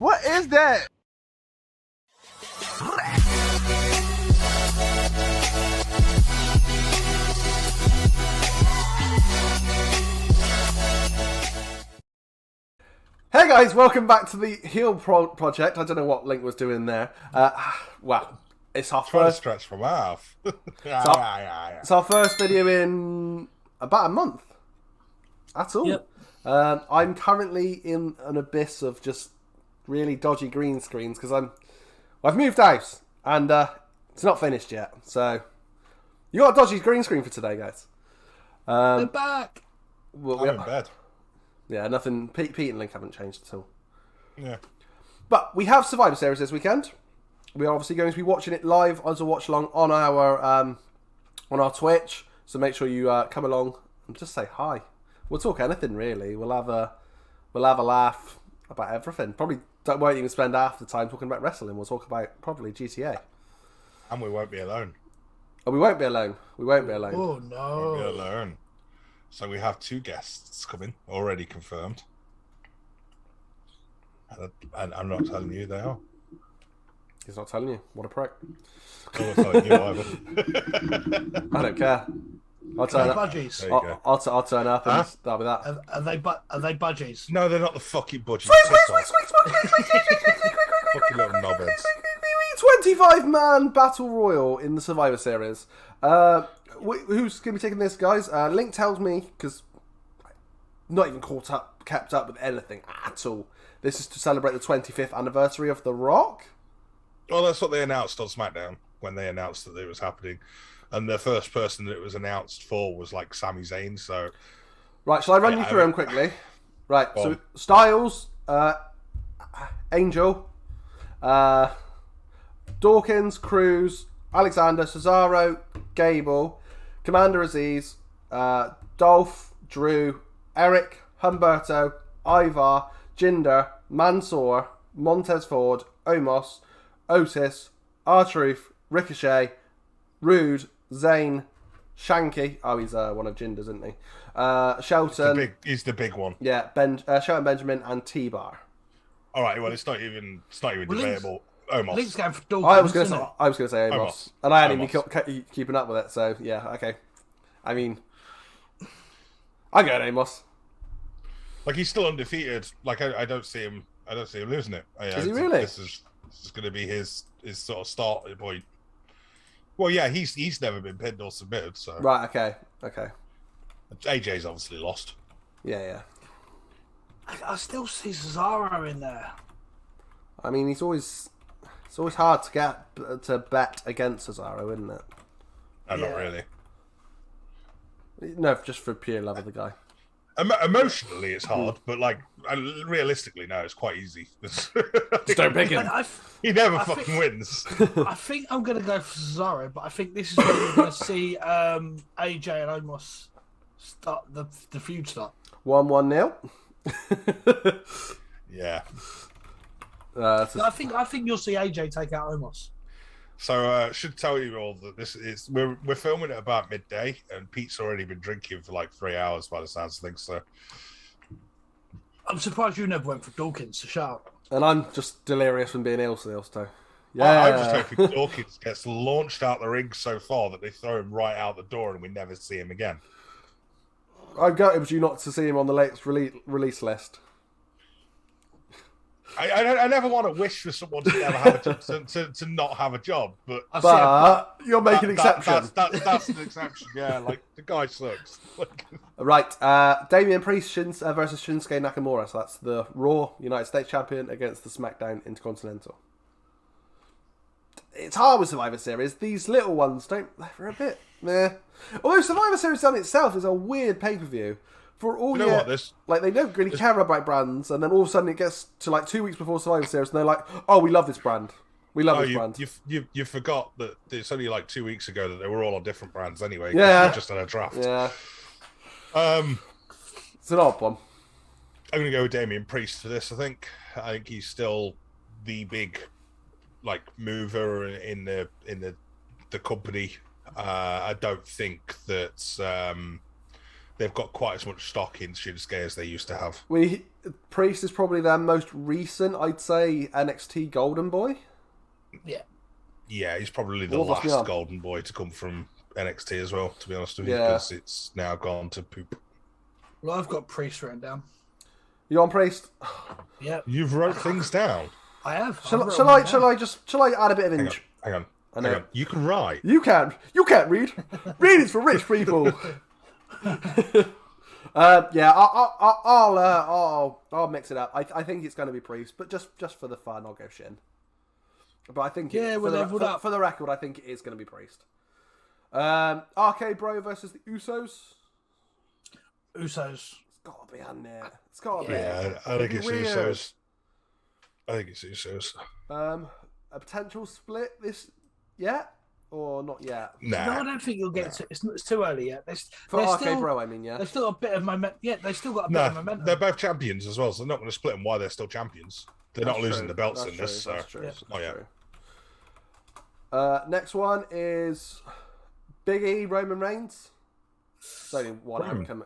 What is that? Hey guys, welcome back to the Heal Project. I don't know what Link was doing there. Well, it's our Trying to first. stretch from half. It's our first video in about a month. That's all. Yep. I'm currently in an abyss of just really dodgy green screens because I've moved house and it's not finished yet. So you got a dodgy green screen for today, guys. They're back. Well, I'm in bed. Yeah, nothing. Pete and Link haven't changed at all. Yeah. But we have Survivor Series this weekend. We are obviously going to be watching it live as a watch along on our Twitch. So make sure you come along and just say hi. We'll talk anything really. We'll have a laugh about everything. Probably won't even spend half the time talking about wrestling. We'll talk about probably GTA. And we won't be alone. Oh, we won't be alone. We won't be alone. Oh We won't be no! alone. So we have two guests coming, already confirmed. And I'm not telling you they are. He's not telling you. What a prick. I'm not telling you either. I don't care. I'll turn up. Budgies. There you go. I'll turn up and Huh? that'll be that. Are they budgies? No, they're not the fucking budgies. Fucking little knobheads. 25-man battle royal in the Survivor Series. Who's going to be taking this, guys? Link tells me, because not even kept up with anything at all. This is to celebrate the 25th anniversary of The Rock. Well, that's what they announced on SmackDown when they announced that it was happening. And the first person that it was announced for was like Sami Zayn. So, Right, shall I run you through them quickly? Right, so Styles, Angel, Dawkins, Cruz, Alexander, Cesaro, Gable, Commander Aziz, Dolph, Drew, Eric, Humberto, Ivar, Jinder, Mansoor, Montez Ford, Omos, Otis, R-Truth, Ricochet, Rude, Zayn, Shanky. Oh, he's one of Jinder's, isn't he? Shelton. he's the big one. Yeah, Shelton Benjamin and T-Bar. All right, well, it's not even Well, debatable. Omos. Link's going for Dawkins. I was going isn't to it? say Omos, Omos. and I hadn't Omos. even keeping up with it. So yeah, okay. I mean, I go Amos. Like, he's still undefeated. Like, I don't see him. I don't see him losing it. Is he really? This is going to be his sort of start point. Well, yeah, he's never been pinned or submitted. So Right. Okay. AJ's obviously lost. Yeah. I still see Cesaro in there. I mean, it's always hard to get to bet against Cesaro, isn't it? No, Yeah. not really. No, just for pure love of the guy. Emotionally, it's hard, but like realistically, no, it's quite easy. Just don't pick him. He never I fucking think- wins. I think I'm going to go for Cesaro, but I think this is where we're going to see AJ and Omos start the feud start. 1-1-0. Yeah. I think you'll see AJ take out Omos. So should tell you all that this is we're filming at about midday, and Pete's already been drinking for like 3 hours by the sounds of things. So I'm surprised you never went for Dawkins. So shut up. And I'm just delirious from being ill still. So yeah, I'm just hoping Dawkins gets launched out the ring so far that they throw him right out the door and we never see him again. I'm gutted you not to see him on the latest release list. I never want to wish for someone to never have to not have a job, but But you're making exceptions. That's an exception. Yeah, like the guy sucks. Right, Damian Priest versus Shinsuke Nakamura. So that's the Raw United States Champion against the SmackDown Intercontinental. It's hard with Survivor Series. These little ones they're a bit meh. Although Survivor Series on itself is a weird pay-per-view. For all You know what, this like they don't really care about brands, and then all of a sudden it gets to like 2 weeks before Survivor Series, and they're like, "Oh, we love this brand. We love this brand." You forgot that it's only like 2 weeks ago that they were all on different brands anyway. Yeah, they just had a draft. Yeah, it's an odd one. I'm gonna go with Damian Priest for this. I think he's still the big like mover in the company. I don't think that they've got quite as much stock in Shinsuke as they used to have. Priest is probably their most recent, I'd say, NXT Golden Boy. Yeah. Yeah, he's probably the What was last me on? Golden Boy to come from NXT as well, to be honest with you, Yeah. because it's now gone to poop. Well, I've got Priest written down. You on Priest? Yeah, You've wrote things down. I have. Shall I've I add a bit of Hang on, inch? hang on, I hang know. on. You can write. You can't read. Reading's for rich people. Yeah, I'll mix it up. I think it's going to be Priest, but just for the fun, I'll go Shin. But I think we're leveled up. For the record, I think it is going to be Priest. RK Bro versus the Usos. Usos. It's got to be on there. It's got to be. Yeah, I think It'd it's be weird. Usos. I think it's Usos. A potential split this yet or not yet? Nah. No, I don't think you'll get to. It's too early yet. For they're RK still, Bro, I mean, yeah. They've still got a bit of momentum. Yeah, they've still got a bit of No, momentum. they're both champions as well, so they're not going to split them while they're still champions. They're not losing the belts in this, so That's true. Yeah. not yet. Next one is Big E Roman Reigns. It's only one Roman. outcome.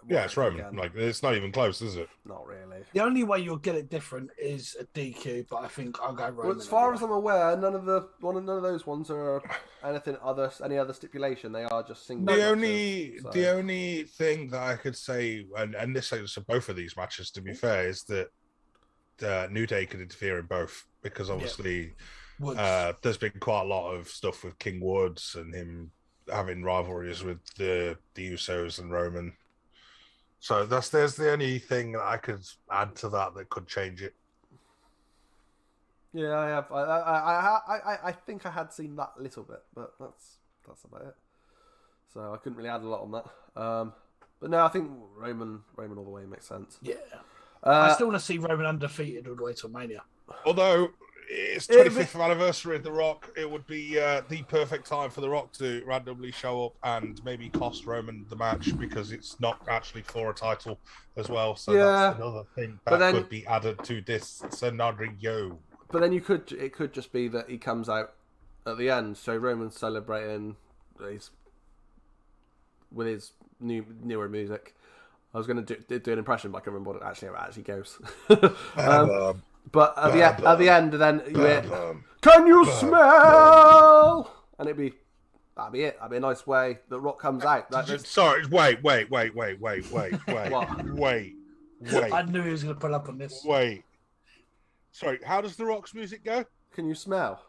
Yeah, it's Roman. Again. Like, it's not even close, is it? Not really. The only way you'll get it different is a DQ, but I think I'll go Roman. Well, as far as I'm aware, none of those ones are any other stipulation. They are just single. The matches, so. the only thing that I could say, and this is for both of these matches, to be fair, is that New Day could interfere in both, because obviously there's been quite a lot of stuff with King Woods and him having rivalries with the Usos and Roman. So there's the only thing that I could add to that could change it. Yeah, I have. I think I had seen that little bit, but that's about it. So I couldn't really add a lot on that. But no, I think Roman all the way makes sense. Yeah. I still want to see Roman undefeated all the way to Mania. Although it's 25th anniversary of The Rock, it would be the perfect time for The Rock to randomly show up and maybe cost Roman the match, because it's not actually for a title as well. So that's another thing that could be added to this scenario. But then it could just be that he comes out at the end, so Roman's celebrating with his newer music. I was going to do an impression, but I can't remember what it actually goes. But at the end, then you hear, "Can you smell?" And that'd be it. That'd be a nice way that Rock comes out. Sorry, wait. What? Wait. I knew he was going to pull up on this. Wait. Sorry, how does The Rock's music go? Can you smell?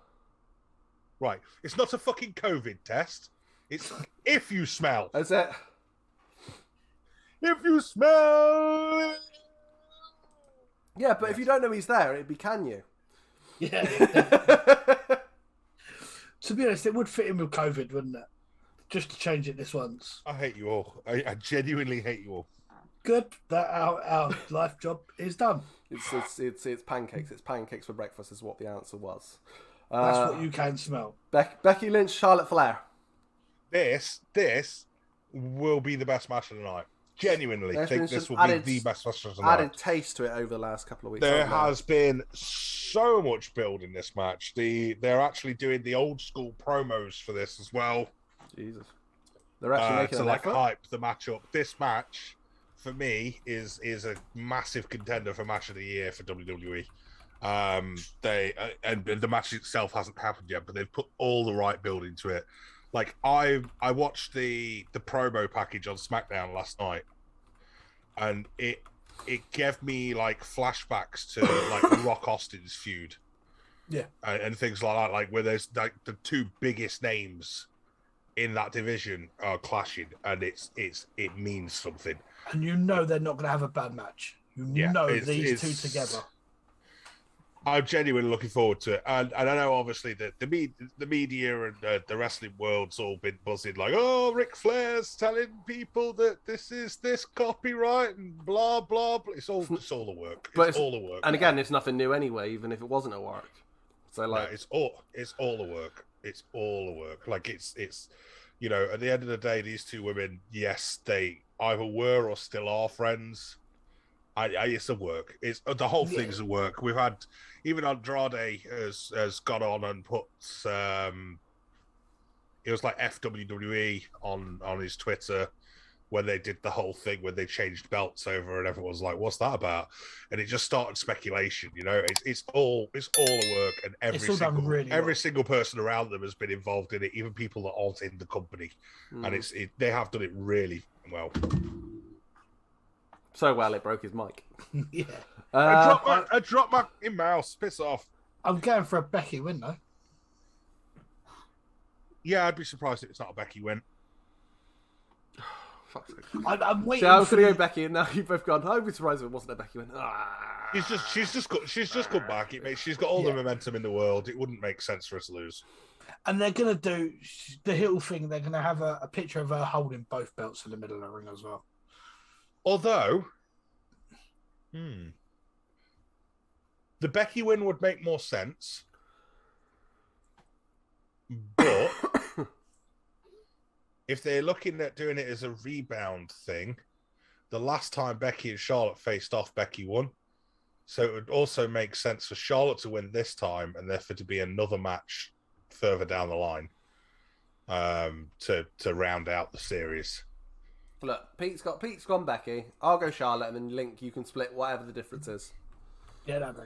Right. It's not a fucking COVID test. It's if you smell. That's it. If you smell. Yeah, but if you don't know he's there, it'd be can you? Yeah. To be honest, it would fit in with COVID, wouldn't it? Just to change it this once. I hate you all. I genuinely hate you all. Good. That our life job is done. It's pancakes. It's pancakes for breakfast is what the answer was. That's what you can smell. Becky Lynch, Charlotte Flair. This will be the best match of the night. Genuinely think this will be the best match of the night. Added taste to it over the last couple of weeks. There has been so much build in this match. They're actually doing the old school promos for this as well. Jesus, they're actually making an effort. Hype the match up. This match, for me, is a massive contender for match of the year for WWE. They and the match itself hasn't happened yet, but they've put all the right build into it. Like I watched the promo package on SmackDown last night, and it gave me like flashbacks to like Rock Austin's feud, and things like that. Like where there's like the two biggest names in that division are clashing, and it means something. And you know they're not going to have a bad match. You know these two together. I'm genuinely looking forward to it, and I know obviously that the media and the wrestling world's all been buzzing like, oh, Ric Flair's telling people that this is this copyright and blah blah blah. It's all the work. It's all the work. And again, it's nothing new anyway, even if it wasn't a work. So like, no, it's all the work. It's all the work. Like it's you know, at the end of the day, these two women, yes, they either were or still are friends. It's a work. It's the whole thing's a work. We've had even Andrade has got on and put it was like FWWE on his Twitter, when they did the whole thing when they changed belts over, and everyone was like, "What's that about?" And it just started speculation. You know, it's all a work, and every single person around them has been involved in it, even people that aren't in the company, and they have done it really well. So well, it broke his mic. Yeah. I dropped my mouse. Piss off. I'm going for a Becky win, though. Yeah, I'd be surprised if it's not a Becky win. I'm waiting. See, I was going to go Becky, and now you've both gone. I'd be surprised if it wasn't a Becky win. She's just come back. She's got all the momentum in the world. It wouldn't make sense for her to lose. And they're going to do the heel thing. They're going to have a picture of her holding both belts in the middle of the ring as well. Although, the Becky win would make more sense, but if they're looking at doing it as a rebound thing, the last time Becky and Charlotte faced off, Becky won. So it would also make sense for Charlotte to win this time, and therefore to be another match further down the line to round out the series. Look, Pete's gone Becky. I'll go Charlotte, and then Link, you can split whatever the difference is. Yeah, that'd be.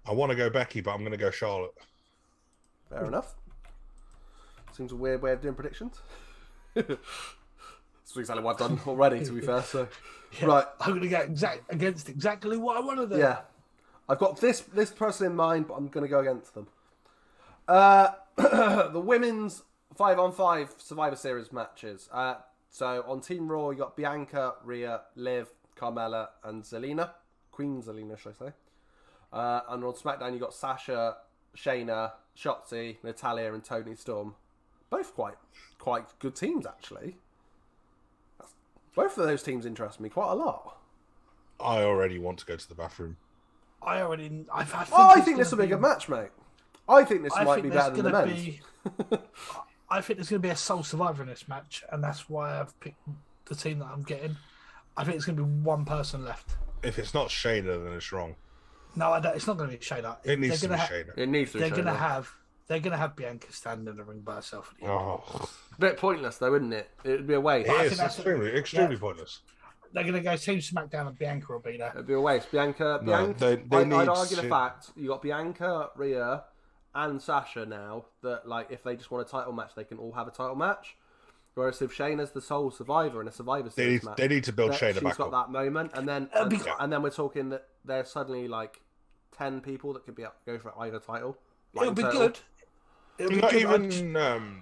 I want to go Becky, but I'm going to go Charlotte. Fair enough. Seems a weird way of doing predictions. That's exactly what I've done already, to be fair. So, yeah, right, I'm going to go against exactly what I want to do. Yeah, I've got this person in mind, but I'm going to go against them. The women's 5-on-5 Survivor Series matches. So on Team Raw, you got Bianca, Rhea, Liv, Carmella, and Zelina. Queen Zelina, should I say? And on SmackDown, you got Sasha, Shayna, Shotzi, Natalya, and Toni Storm. Both quite good teams, actually. Both of those teams interest me quite a lot. I already want to go to the bathroom. I think this will be a good match, mate. I think this might be better than the men's. I think there's going to be a sole survivor in this match, and that's why I've picked the team that I'm getting. I think it's going to be one person left. If it's not Shayna, then it's wrong. No, I don't. It's not going to be Shayna. It needs to be Shayna. It needs to be Shayna. They're going to have Bianca standing in the ring by herself. At the end. Oh. A bit pointless, though, isn't it? It would be a waste. It is extremely pointless. They're going to go Team SmackDown and Bianca will be there. It'd be a waste. Bianca. I'd argue the fact you got Bianca, Rhea, and Sasha now that, like, if they just want a title match, they can all have a title match. Whereas if Shayna's the sole survivor in a Survivor Series match, they need to build Shayna back up. She's got that moment, and then we're talking that there's suddenly like 10 people that could go for either title. It'll be good.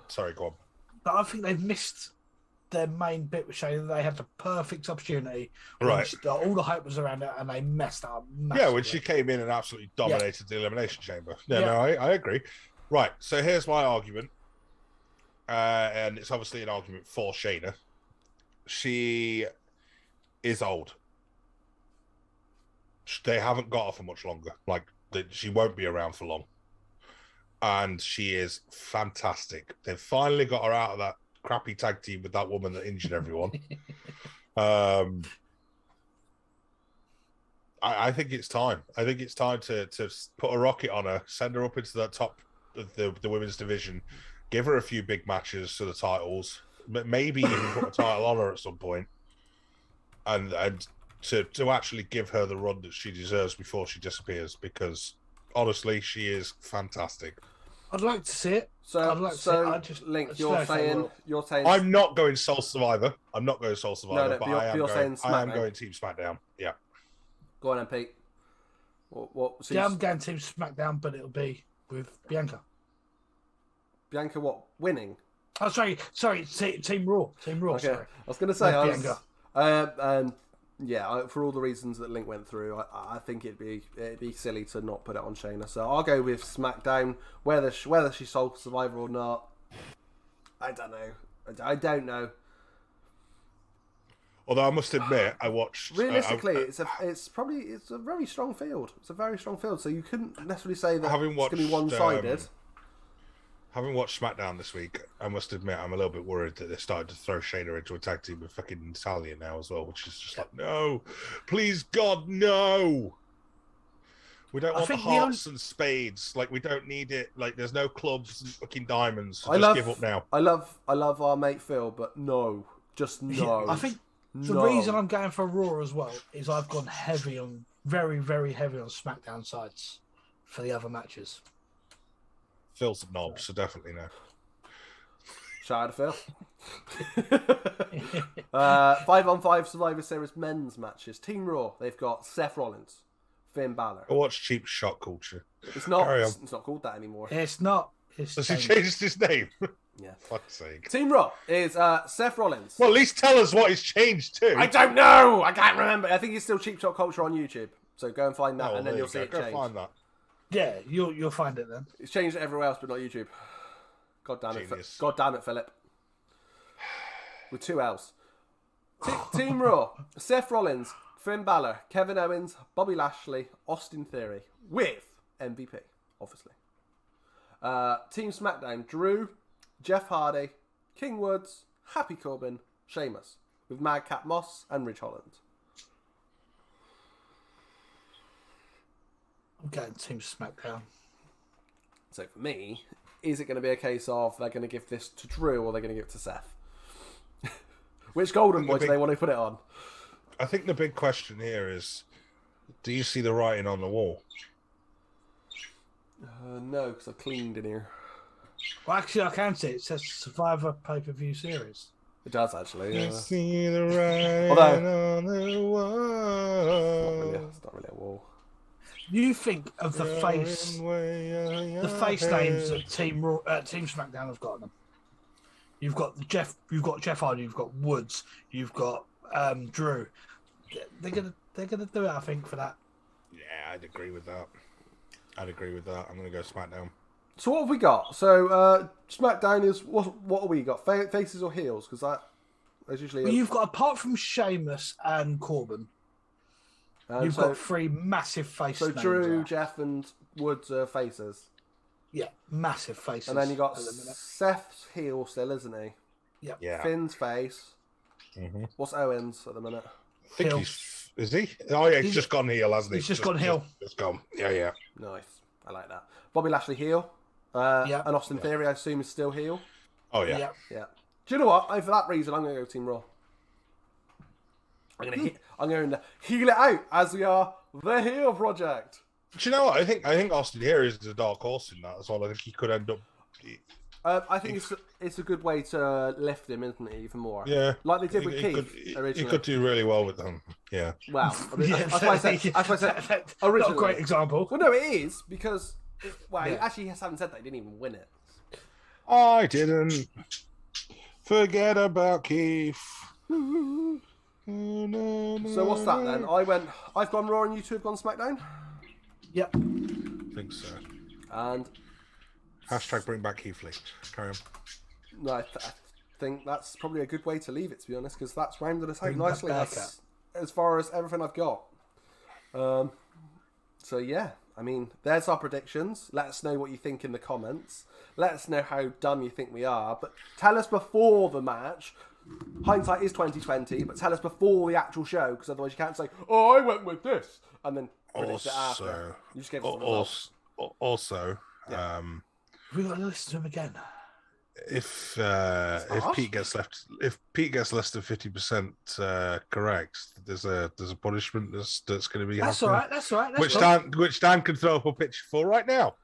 Sorry, go on. But I think they've missed their main bit with Shayna. They had the perfect opportunity. Right. All the hype was around it, and they messed up massively. Yeah, when she came in and absolutely dominated the Elimination Chamber. No, I agree. Right, so here's my argument. And it's obviously an argument for Shayna. She is old. They haven't got her for much longer. Like, she won't be around for long. And she is fantastic. They've finally got her out of that crappy tag team with that woman that injured everyone. I think it's time. I think it's time to put a rocket on her, send her up into the top of the women's division, give her a few big matches for the titles, maybe even put a title on her at some point, and to actually give her the run that she deserves before she disappears, because honestly, she is fantastic. I'd like to see it. Link, you're saying I'm not going Soul Survivor. I'm not going Soul Survivor, but I am going Team SmackDown. Yeah. Go on, then, Pete. I'm going Team SmackDown, but it'll be with Bianca. Bianca, what? Winning? Oh, sorry, Team Raw. Team Raw. Okay. Sorry. I was going to say, Bianca. For all the reasons that Link went through, I think it'd be silly to not put it on Shayna. So I'll go with SmackDown, whether she's Soul Survivor or not. I don't know. Although I must admit, I watched. Realistically, it's a very strong field. It's a very strong field. So you couldn't necessarily say that it's going to be one-sided. Having watched SmackDown this week, I must admit I'm a little bit worried that they started to throw Shayna into a tag team with fucking Natalya now as well, which is just like, no, please God, no. We don't I want the think the hearts and spades. Like, we don't need it. Like, there's no clubs and fucking diamonds. So give up now. I love our mate Phil, but no, just no. I think the reason I'm going for Raw as well is I've gone very, very heavy on SmackDown sides for the other matches. Phil's a knob, so definitely no. Shout out to Phil. 5-on-5 Survivor Series men's matches. Team Raw, they've got Seth Rollins, Finn Balor. I watch cheap shot culture. It's not called that anymore. It's not. Has he changed his name? Yeah. Fuck's sake. Team Raw is Seth Rollins. Well, at least tell us what he's changed to. I don't know. I can't remember. I think it's still Cheap Shot Culture on YouTube. So go and find that, and then you'll see it change. Go find that. Yeah, you'll find it then. It's changed everywhere else, but not YouTube. God damn it! God damn it, Philip. With 2 L's. Team Raw: Seth Rollins, Finn Balor, Kevin Owens, Bobby Lashley, Austin Theory, with MVP, obviously. Team SmackDown: Drew, Jeff Hardy, King Woods, Happy Corbin, Sheamus, with Madcap Moss and Ridge Holland. I'm going Team SmackDown. So for me, is it going to be a case of they're going to give this to Drew or they're going to give it to Seth? Which Golden Boy do they want to put it on? I think the big question here is, do you see the writing on the wall? No, because I've cleaned in here. Well, actually, I can see it. It says Survivor pay-per-view series. It does, actually. You see the writing Although, on the wall. it's not really a wall. You think of the face names that Team SmackDown have got them. You've got Jeff Hardy, you've got Woods, you've got Drew. They're gonna do it, I think, for that. Yeah, I'd agree with that. I'm gonna go SmackDown. So what have we got? So SmackDown is what have we got? Faces or heels? Because there's usually. Well, you've got, apart from Sheamus and Corbin, you've got 3 massive face names. So Drew, there. Jeff, and Woods are faces. Yeah, massive faces. And then you got Seth's heel still, isn't he? Yep. Yeah. Finn's face. Mm-hmm. What's Owens at the minute? I think is he? Oh yeah, he's just gone heel, hasn't he? He's just gone heel. Just gone. Yeah. Nice. I like that. Bobby Lashley heel. And Austin Theory, I assume, is still heel. Oh yeah. Yeah. Do you know what? For that reason, I'm going to go Team Raw. I'm going to heel it out as we are the heel project. Do you know what? I think Austin here is a dark horse in that as well. I think he could end up. I think it's a good way to lift him, isn't it? Even more. Yeah. Like they did with Keith originally. He could do really well with them. Yeah. Well, I mean, that's why I said originally. Not a great example. Well, no, it is because. He actually hasn't said that. He didn't even win it. I didn't forget about Keith. So what's that then? I've gone Raw and you two have gone SmackDown? Yep. I think so. And hashtag bring back Keith Lee. Carry on. No, I think that's probably a good way to leave it, to be honest, because that's rounded us out nicely. That's as far as everything I've got. So yeah, I mean, there's our predictions. Let us know what you think in the comments. Let us know how dumb you think we are. But tell us before the match. Hindsight is 2020, but tell us before the actual show, because otherwise you can't say, "Oh, I went with this," and then predict it after. You just gave us the results. Also, we got to listen to him again. If Pete gets less than 50% correct, there's a punishment that's going to be happening. That's all right. Which Dan can throw up a picture for right now.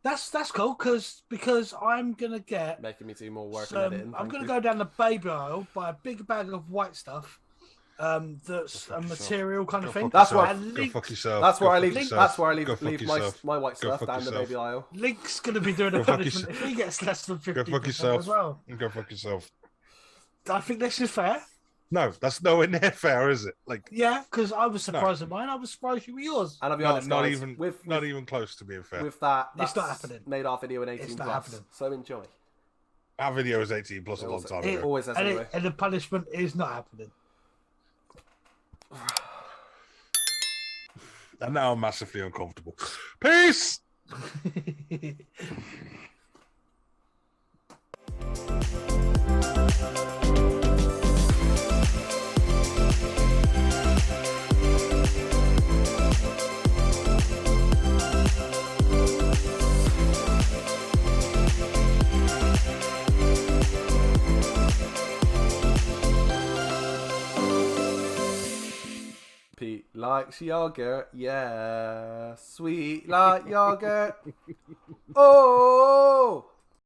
That's cool because I'm gonna get making me do more work and editing. I'm gonna go down the baby aisle, buy a big bag of white stuff. That's a material kind of thing. That's where go fuck yourself. That's where I leave. That's where I leave my white stuff down the baby aisle. Link's gonna be doing a punishment if he gets less than 50% as well. Go fuck yourself. I think this is fair. No, that's nowhere near fair, is it? Yeah, because I was surprised at mine. I was surprised with yours. And I'll be honest, not guys, even close to being fair. With that, it's not happening. Made our video an 18 it's not plus, happening. So enjoy. Our video is 18 plus a long time ago. It always has anyway. And the punishment is not happening. And now I'm massively uncomfortable. Peace. Pete likes yogurt, yeah. Sweet like yogurt. Oh!